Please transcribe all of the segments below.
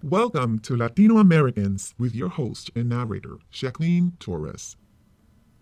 Welcome to LatinoAmericans with your host and narrator, Jacqueline Torres.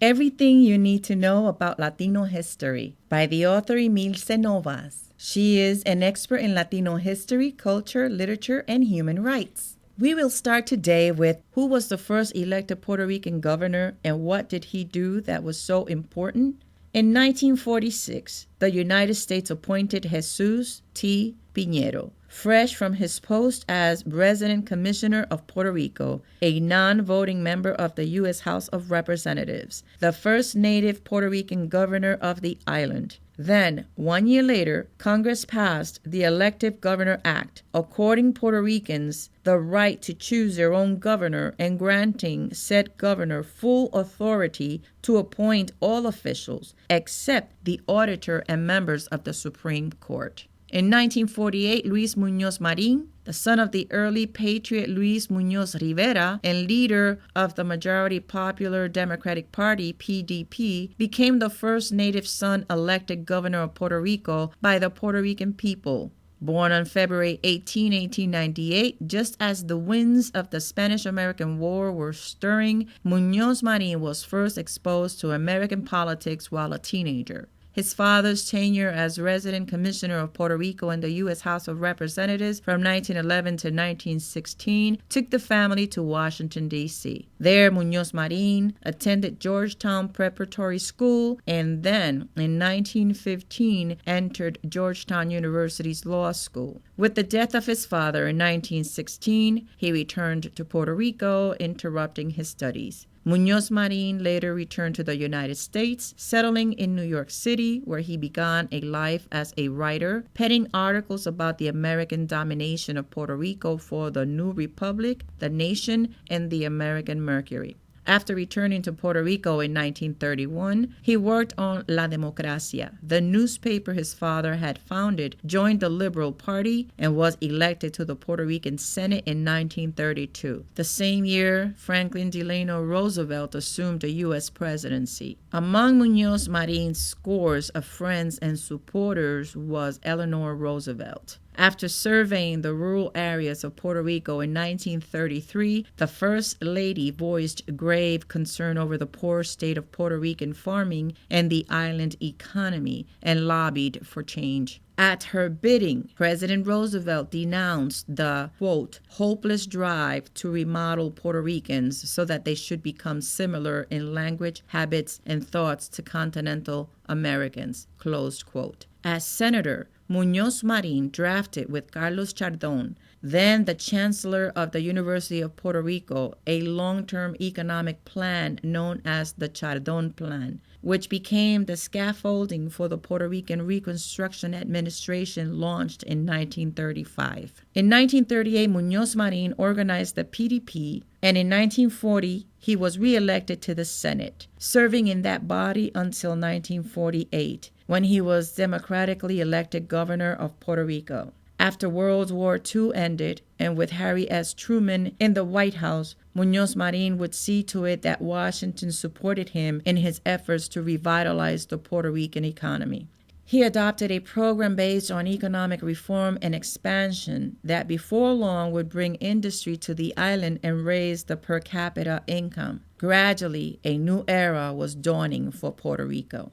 Everything you need to know about Latino history by the author Himilce Novas. She is an expert in Latino history, culture, literature, and human rights. We will start today with who was the first elected Puerto Rican governor and what did he do that was so important? In 1946, the United States appointed Jesús T. Piñero, fresh from his post as Resident Commissioner of Puerto Rico, a non-voting member of the U.S. House of Representatives, the first native Puerto Rican governor of the island. Then, 1 year later, Congress passed the Elective Governor Act, according Puerto Ricans the right to choose their own governor and granting said governor full authority to appoint all officials except the auditor and members of the Supreme Court. In 1948, Luis Muñoz Marín, the son of the early patriot Luis Muñoz Rivera and leader of the majority Popular Democratic Party, PDP, became the first native son elected governor of Puerto Rico by the Puerto Rican people. Born on February 18, 1898, just as the winds of the Spanish-American War were stirring, Muñoz Marín was first exposed to American politics while a teenager. His father's tenure as resident commissioner of Puerto Rico in the U.S. House of Representatives from 1911 to 1916 took the family to Washington, D.C. There, Muñoz Marín attended Georgetown Preparatory School and then, in 1915, entered Georgetown University's law school. With the death of his father in 1916, he returned to Puerto Rico, interrupting his studies. Muñoz Marín later returned to the United States, settling in New York City, where he began a life as a writer, penning articles about the American domination of Puerto Rico for the New Republic, The Nation, and the American Mercury. After returning to Puerto Rico in 1931, he worked on La Democracia, the newspaper his father had founded, joined the Liberal Party, and was elected to the Puerto Rican Senate in 1932. The same year, Franklin Delano Roosevelt assumed the U.S. presidency. Among Muñoz Marín's scores of friends and supporters was Eleanor Roosevelt. After surveying the rural areas of Puerto Rico in 1933, the First Lady voiced grave concern over the poor state of Puerto Rican farming and the island economy and lobbied for change. At her bidding, President Roosevelt denounced the, quote, hopeless drive to remodel Puerto Ricans so that they should become similar in language, habits, and thoughts to continental Americans, closed quote. As senator, Muñoz Marín drafted with Carlos Chardón, then the Chancellor of the University of Puerto Rico, a long-term economic plan known as the Chardón Plan, which became the scaffolding for the Puerto Rican Reconstruction Administration launched in 1935. In 1938, Muñoz Marín organized the PDP, and in 1940, he was re-elected to the Senate, serving in that body until 1948, when he was democratically elected governor of Puerto Rico. After World War II ended, and with Harry S. Truman in the White House, Muñoz Marín would see to it that Washington supported him in his efforts to revitalize the Puerto Rican economy. He adopted a program based on economic reform and expansion that before long would bring industry to the island and raise the per capita income. Gradually, a new era was dawning for Puerto Rico.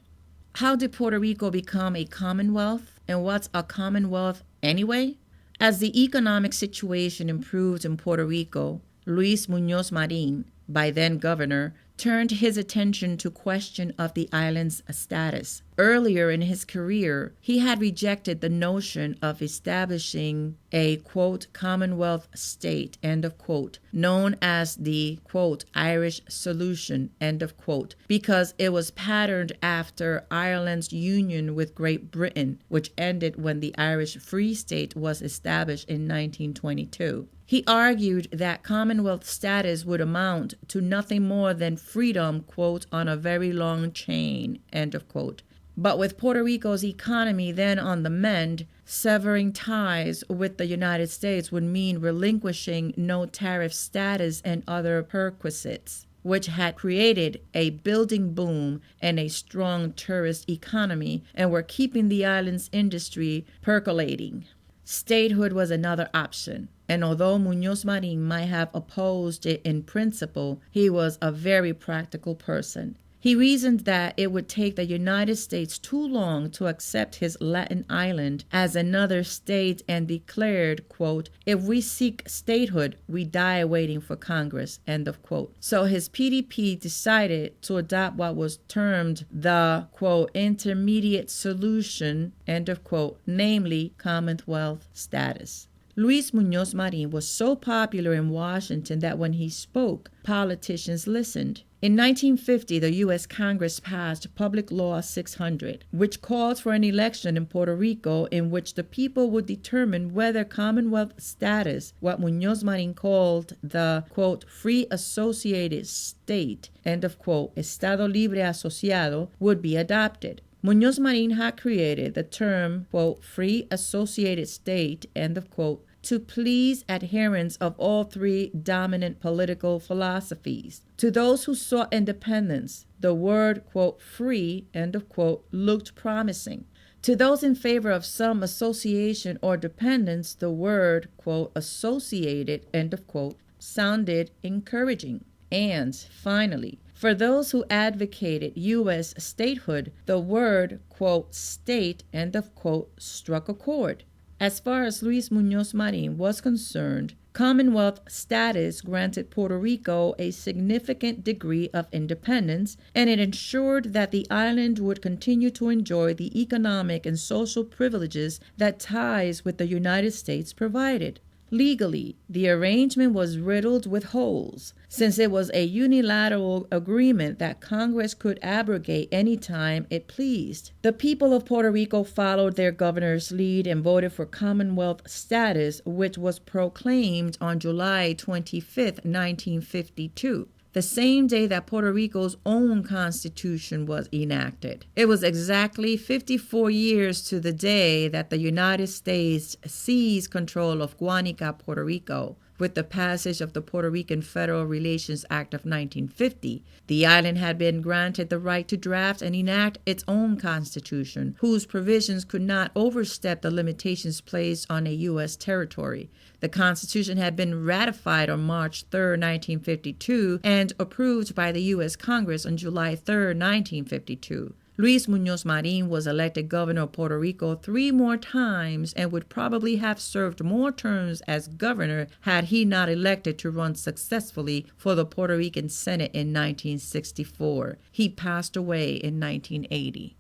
How did Puerto Rico become a commonwealth? And what's a commonwealth anyway? As the economic situation improved in Puerto Rico, Luis Muñoz Marín, by then governor, turned his attention to question of the island's status. Earlier in his career, he had rejected the notion of establishing a, quote, Commonwealth state, end of quote, known as the, quote, Irish solution, end of quote, because it was patterned after Ireland's union with Great Britain, which ended when the Irish Free State was established in 1922. He argued that Commonwealth status would amount to nothing more than freedom, quote, on a very long chain, end of quote. But with Puerto Rico's economy then on the mend, severing ties with the United States would mean relinquishing no tariff status and other perquisites, which had created a building boom and a strong tourist economy and were keeping the island's industry percolating. Statehood was another option, and although Muñoz Marín might have opposed it in principle, he was a very practical person. He reasoned that it would take the United States too long to accept his Latin island as another state and declared, quote, "If we seek statehood, we die waiting for Congress," end of quote. So his PDP decided to adopt what was termed the, quote, "intermediate solution," end of quote, namely Commonwealth status. Luis Muñoz Marín was so popular in Washington that when he spoke, politicians listened. In 1950, the U.S. Congress passed Public Law 600, which called for an election in Puerto Rico in which the people would determine whether Commonwealth status, what Muñoz Marín called the, quote, "free associated state," end of quote, Estado Libre Asociado, would be adopted. Muñoz Marín had created the term, quote, "free associated state," end of quote, to please adherents of all three dominant political philosophies. To those who sought independence, the word, quote, "free," end of quote, looked promising. To those in favor of some association or dependence, the word, quote, "associated," end of quote, sounded encouraging. And finally, for those who advocated U.S. statehood, the word, quote, "state," end of quote, struck a chord. As far as Luis Muñoz Marín was concerned, Commonwealth status granted Puerto Rico a significant degree of independence, and it ensured that the island would continue to enjoy the economic and social privileges that ties with the United States provided. Legally, the arrangement was riddled with holes, since it was a unilateral agreement that Congress could abrogate any time it pleased. The people of Puerto Rico followed their governor's lead and voted for Commonwealth status, which was proclaimed on July 25, 1952. The same day that Puerto Rico's own constitution was enacted. It was exactly 54 years to the day that the United States seized control of Guánica, Puerto Rico. With the passage of the Puerto Rican Federal Relations Act of 1950, the island had been granted the right to draft and enact its own constitution, whose provisions could not overstep the limitations placed on a U.S. territory. The Constitution had been ratified on March 3, 1952, and approved by the U.S. Congress on July 3, 1952. Luis Muñoz Marín was elected governor of Puerto Rico 3 more times and would probably have served more terms as governor had he not elected to run successfully for the Puerto Rican Senate in 1964. He passed away in 1980.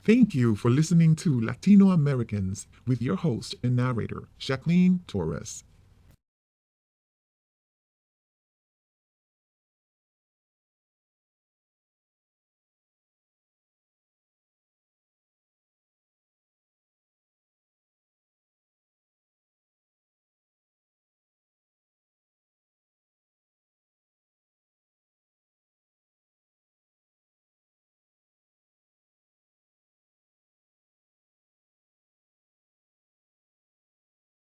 Thank you for listening to Latino Americans with your host and narrator, Jacqueline Torres.